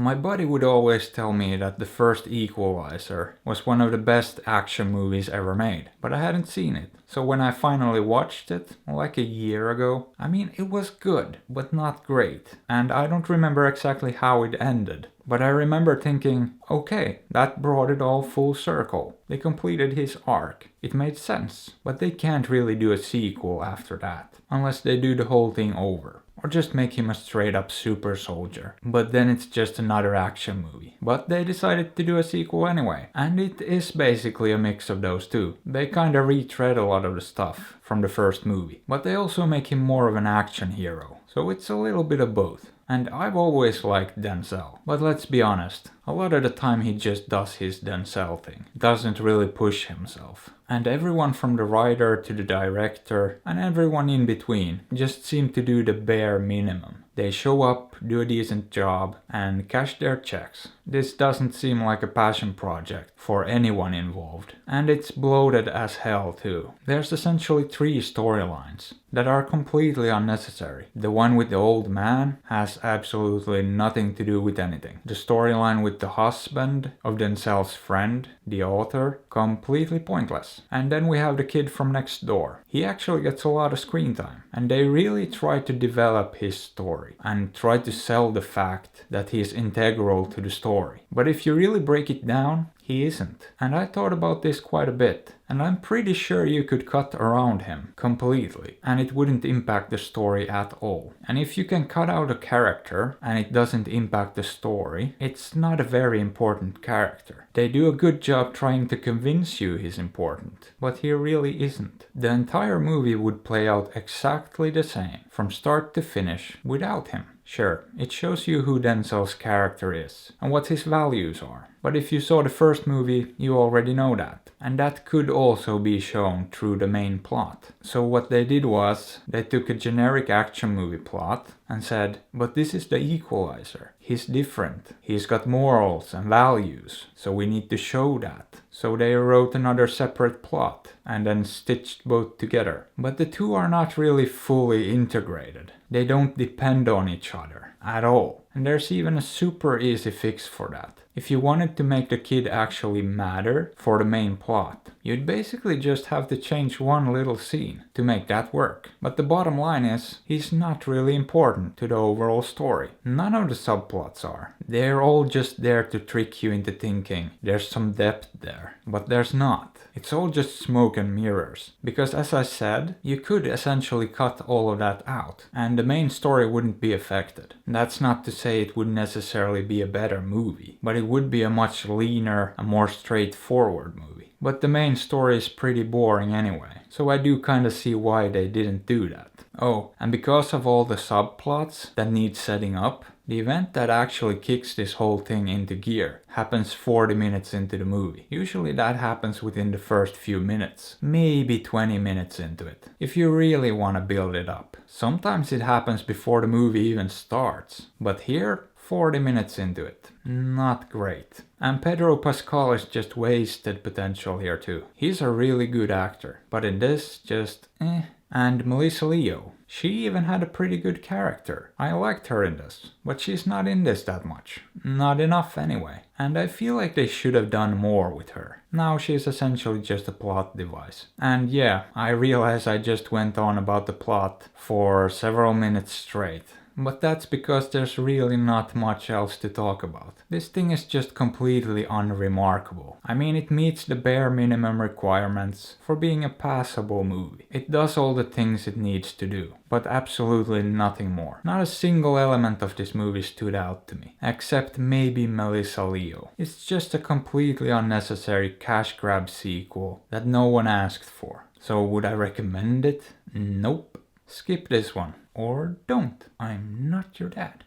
My buddy would always tell me that the first Equalizer was one of the best action movies ever made, but I hadn't seen it. So when I finally watched it, like a year ago, I mean, it was good, but not great. And I don't remember exactly how it ended. But I remember thinking, okay, that brought it all full circle. They completed his arc. It made sense. But they can't really do a sequel after that, unless they do the whole thing over. Or just make him a straight up super soldier. But then it's just another action movie. But they decided to do a sequel anyway. And it is basically a mix of those two. They kinda retread a lot of the stuff from the first movie. But they also make him more of an action hero. So it's a little bit of both. And I've always liked Denzel. But let's be honest, a lot of the time he just does his Denzel thing. Doesn't really push himself. And everyone from the writer to the director and everyone in between just seem to do the bare minimum. They show up, do a decent job, and cash their checks. This doesn't seem like a passion project for anyone involved. And it's bloated as hell too. There's essentially 3 storylines that are completely unnecessary. The one with the old man has absolutely nothing to do with anything. The storyline with the husband of Denzel's friend, the author, completely pointless. And then we have the kid from next door. He actually gets a lot of screen time. And they really try to develop his story and try to sell the fact that he is integral to the story. But if you really break it down, he isn't. And I thought about this quite a bit. And I'm pretty sure you could cut around him completely and it wouldn't impact the story at all. And if you can cut out a character and it doesn't impact the story, it's not a very important character. They do a good job trying to convince you he's important, but he really isn't. The entire movie would play out exactly the same, from start to finish, without him. Sure, it shows you who Denzel's character is and what his values are. But if you saw the first movie, you already know that. And that could also be shown through the main plot. So what they did was, they took a generic action movie plot and said, but this is the Equalizer. He's different. He's got morals and values. So we need to show that. So they wrote another separate plot and then stitched both together. But the two are not really fully integrated. They don't depend on each other at all. And there's even a super easy fix for that. If you wanted to make the kid actually matter for the main plot, you'd basically just have to change one little scene to make that work. But the bottom line is, he's not really important to the overall story. None of the subplots are. They're all just there to trick you into thinking there's some depth there, but there's not. It's all just smoke and mirrors. Because as I said, you could essentially cut all of that out, and the main story wouldn't be affected. That's not to say it would necessarily be a better movie, but it would be a much leaner and more straightforward movie. But the main story is pretty boring anyway, so I do kinda see why they didn't do that. Oh, and because of all the subplots that need setting up, the event that actually kicks this whole thing into gear happens 40 minutes into the movie. Usually that happens within the first few minutes, maybe 20 minutes into it, if you really want to build it up. Sometimes it happens before the movie even starts, but here, 40 minutes into it. Not great. And Pedro Pascal is just wasted potential here too. He's a really good actor, but in this, just eh. And Melissa Leo. She even had a pretty good character. I liked her in this, but she's not in this that much. Not enough anyway. And I feel like they should have done more with her. Now she's essentially just a plot device. And yeah, I realize I just went on about the plot for several minutes straight. But that's because there's really not much else to talk about. This thing is just completely unremarkable. I mean, it meets the bare minimum requirements for being a passable movie. It does all the things it needs to do, but absolutely nothing more. Not a single element of this movie stood out to me, except maybe Melissa Leo. It's just a completely unnecessary cash grab sequel that no one asked for. So would I recommend it? Nope. Skip this one. Or don't. I'm not your dad.